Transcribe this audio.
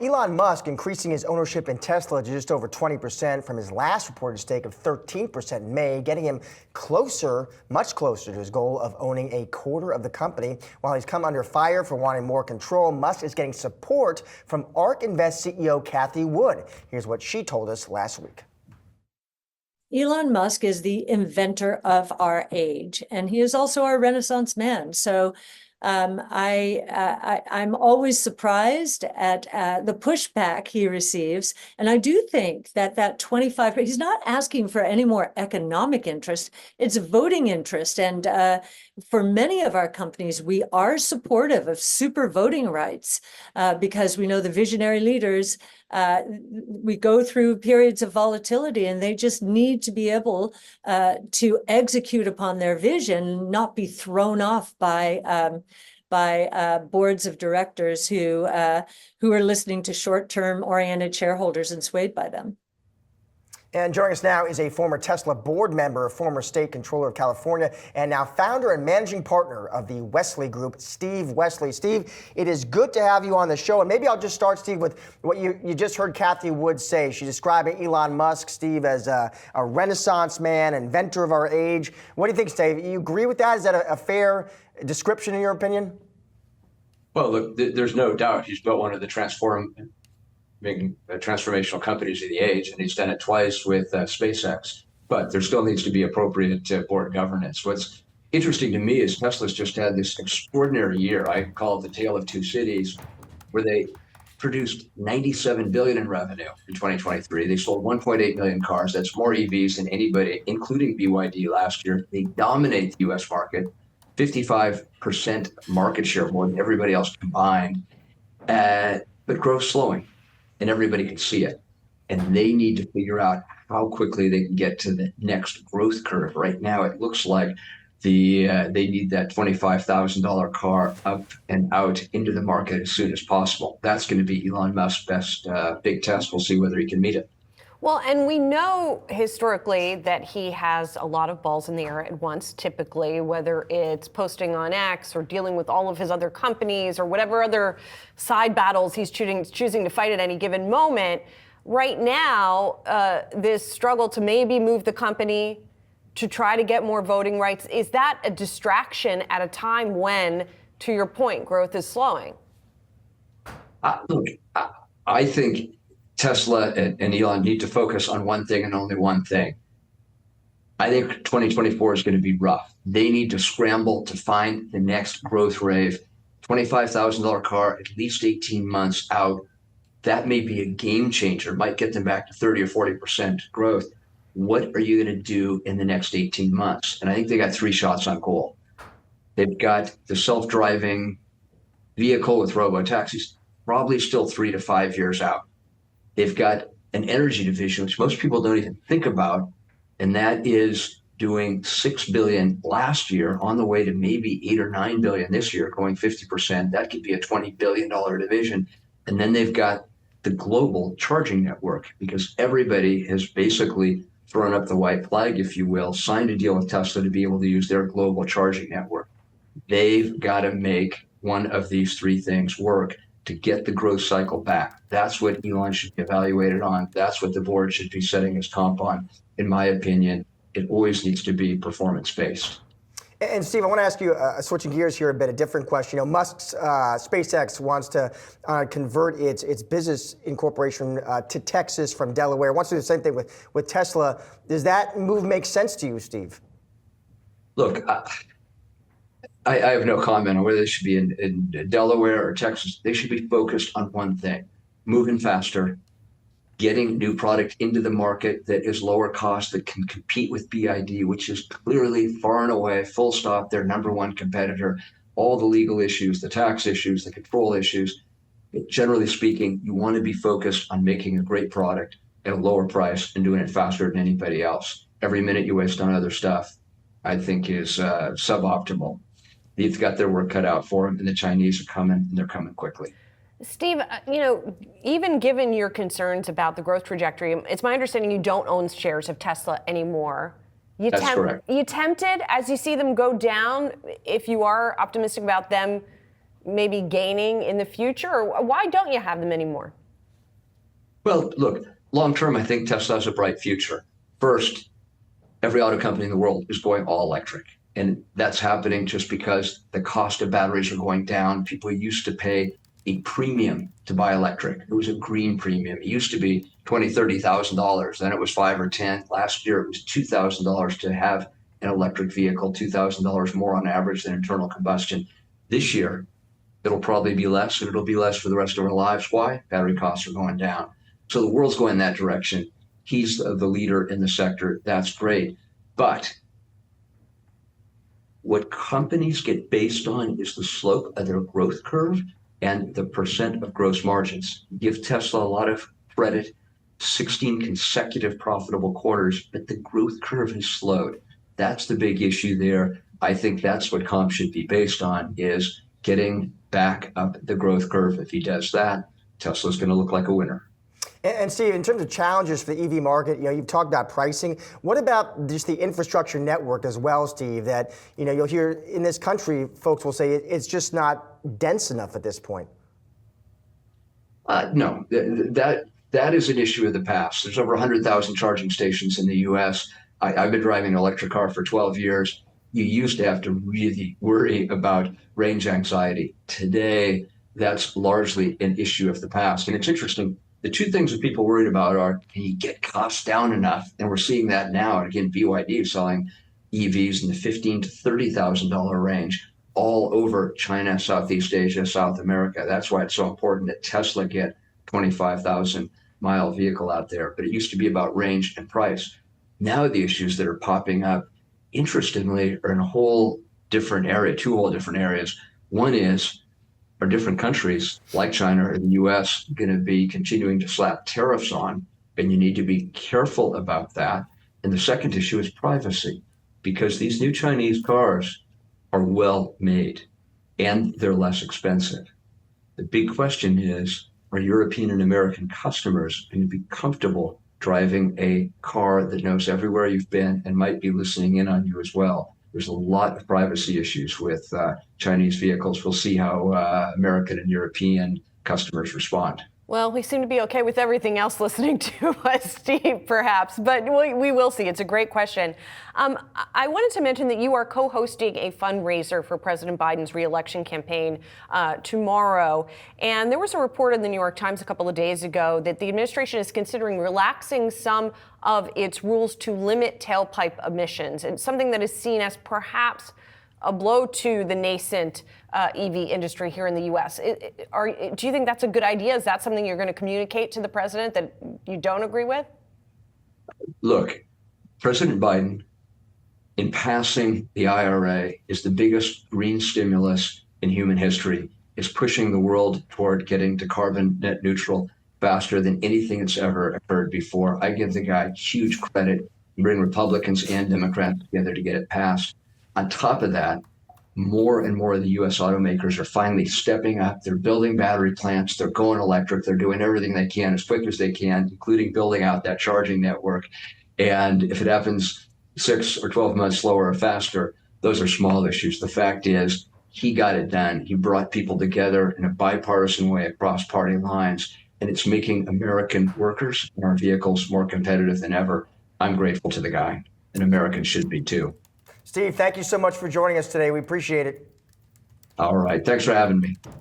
Elon Musk increasing his ownership in Tesla to just over 20% from his last reported stake of 13% in May, getting him closer, much closer to his goal of owning a quarter of the company. While he's come under fire for wanting more control, Musk is getting support from ARK Invest CEO Cathie Wood. Here's what she told us last week. Elon Musk is the inventor of our age, and he is also our Renaissance man. So I'm always surprised at the pushback he receives. And I do think that 25, he's not asking for any more economic interest, it's voting interest. And for many of our companies, we are supportive of super voting rights because we know the visionary leaders, we go through periods of volatility and they just need to be able to execute upon their vision, not be thrown off by boards of directors who are listening to short-term oriented shareholders and swayed by them. And joining us now is a former Tesla board member, former state controller of California, and now founder and managing partner of the Wesley Group, Steve Wesley. Steve, it is good to have you on the show. And maybe I'll just start, Steve, with what you just heard Cathie Wood say. She's describing Elon Musk, Steve, as a Renaissance man, inventor of our age. What do you think, Steve? You agree with that? Is that a fair description in your opinion? Well, look, there's no doubt he's built one of the transformational companies of the age, and he's done it twice with SpaceX. But there still needs to be appropriate board governance. What's interesting to me is Tesla's just had this extraordinary year. I call it the tale of two cities, where they produced $97 billion in revenue in 2023. They sold 1.8 million cars. That's more EVs than anybody, including BYD last year. They dominate the U.S. market, 55% market share, more than everybody else combined, but growth slowing. And everybody can see it. And they need to figure out how quickly they can get to the next growth curve. Right now, it looks like they need that $25,000 car up and out into the market as soon as possible. That's going to be Elon Musk's best big test. We'll see whether he can meet it. Well, and we know historically that he has a lot of balls in the air at once, typically, whether it's posting on X or dealing with all of his other companies or whatever other side battles he's choosing to fight at any given moment. Right now, this struggle to maybe move the company to try to get more voting rights, is that a distraction at a time when, to your point, growth is slowing? Look, I think Tesla and Elon need to focus on one thing and only one thing. I think 2024 is going to be rough. They need to scramble to find the next growth wave. $25,000 car, at least 18 months out. That may be a game changer, might get them back to 30 or 40% growth. What are you going to do in the next 18 months? And I think they got three shots on goal. They've got the self-driving vehicle with robotaxis, probably still 3 to 5 years out. They've got an energy division, which most people don't even think about, and that is doing $6 billion last year, on the way to maybe $8 or $9 billion this year, going 50%. That could be a $20 billion division. And then they've got the global charging network, because everybody has basically thrown up the white flag, if you will, signed a deal with Tesla to be able to use their global charging network. They've got to make one of these three things work to get the growth cycle back. That's what Elon should be evaluated on. That's what the board should be setting his comp on. In my opinion, it always needs to be performance-based. And Steve, I want to ask you, switching gears here a bit, a different question. You know, Musk's SpaceX wants to convert its business incorporation to Texas from Delaware. Wants to do the same thing with Tesla. Does that move make sense to you, Steve? Look, I have no comment on whether they should be in Delaware or Texas. They should be focused on one thing: moving faster, getting new product into the market that is lower cost, that can compete with BYD, which is clearly far and away, full stop, their number one competitor. All the legal issues, the tax issues, the control issues. Generally speaking, you want to be focused on making a great product at a lower price and doing it faster than anybody else. Every minute you waste on other stuff, I think, is suboptimal. They've got their work cut out for them, and the Chinese are coming, and they're coming quickly. Steve, even given your concerns about the growth trajectory, it's my understanding you don't own shares of Tesla anymore. That's correct. You tempted, as you see them go down, if you are optimistic about them maybe gaining in the future, or why don't you have them anymore? Well, look, long term, I think Tesla has a bright future. First, every auto company in the world is going all electric. And that's happening just because the cost of batteries are going down. People used to pay a premium to buy electric. It was a green premium. It used to be $20,000, $30,000. Then it was 5 or 10. Last year it was $2,000 to have an electric vehicle, $2,000 more on average than internal combustion. This year, it'll probably be less, and it'll be less for the rest of our lives. Why? Battery costs are going down. So the world's going that direction. He's the leader in the sector. That's great. But what companies get based on is the slope of their growth curve and the percent of gross margins. Give Tesla a lot of credit, 16 consecutive profitable quarters, but the growth curve has slowed. That's the big issue there. I think that's what comp should be based on, is getting back up the growth curve. If he does that, Tesla's going to look like a winner. And Steve, in terms of challenges for the EV market, you've talked about pricing. What about just the infrastructure network as well, Steve, that, you'll hear in this country, folks will say it's just not dense enough at this point? No, that is an issue of the past. There's over 100,000 charging stations in the US. I've been driving an electric car for 12 years. You used to have to really worry about range anxiety. Today, that's largely an issue of the past. And it's interesting. The two things that people are worried about are, can you get costs down enough? And we're seeing that now. And again, BYD is selling EVs in the $15,000 to $30,000 range all over China, Southeast Asia, South America. That's why it's so important that Tesla get 25,000 mile vehicle out there. But it used to be about range and price. Now the issues that are popping up, interestingly, are in a whole different area, two whole different areas. One is, are different countries like China or the US going to be continuing to slap tariffs on? And you need to be careful about that. And the second issue is privacy, because these new Chinese cars are well made and they're less expensive. The big question is, are European and American customers going to be comfortable driving a car that knows everywhere you've been and might be listening in on you as well? There's a lot of privacy issues with Chinese vehicles. We'll see how American and European customers respond. Well, we seem to be okay with everything else listening to us, Steve, perhaps, but we will see. It's a great question. I wanted to mention that you are co-hosting a fundraiser for President Biden's re-election campaign tomorrow. And there was a report in the New York Times a couple of days ago that the administration is considering relaxing some of its rules to limit tailpipe emissions. It's something that is seen as perhaps a blow to the nascent EV industry here in the U.S. Do you think that's a good idea? Is that something you're going to communicate to the president that you don't agree with? Look, President Biden, in passing the IRA, is the biggest green stimulus in human history, is pushing the world toward getting to carbon net neutral faster than anything that's ever occurred before. I give the guy huge credit. Bring Republicans and Democrats together to get it passed. On top of that, more and more of the U.S. automakers are finally stepping up. They're building battery plants. They're going electric. They're doing everything they can as quick as they can, including building out that charging network. And if it happens 6 or 12 months slower or faster, those are small issues. The fact is, he got it done. He brought people together in a bipartisan way across party lines, and it's making American workers and our vehicles more competitive than ever. I'm grateful to the guy, and Americans should be too. Steve, thank you so much for joining us today. We appreciate it. All right. Thanks for having me.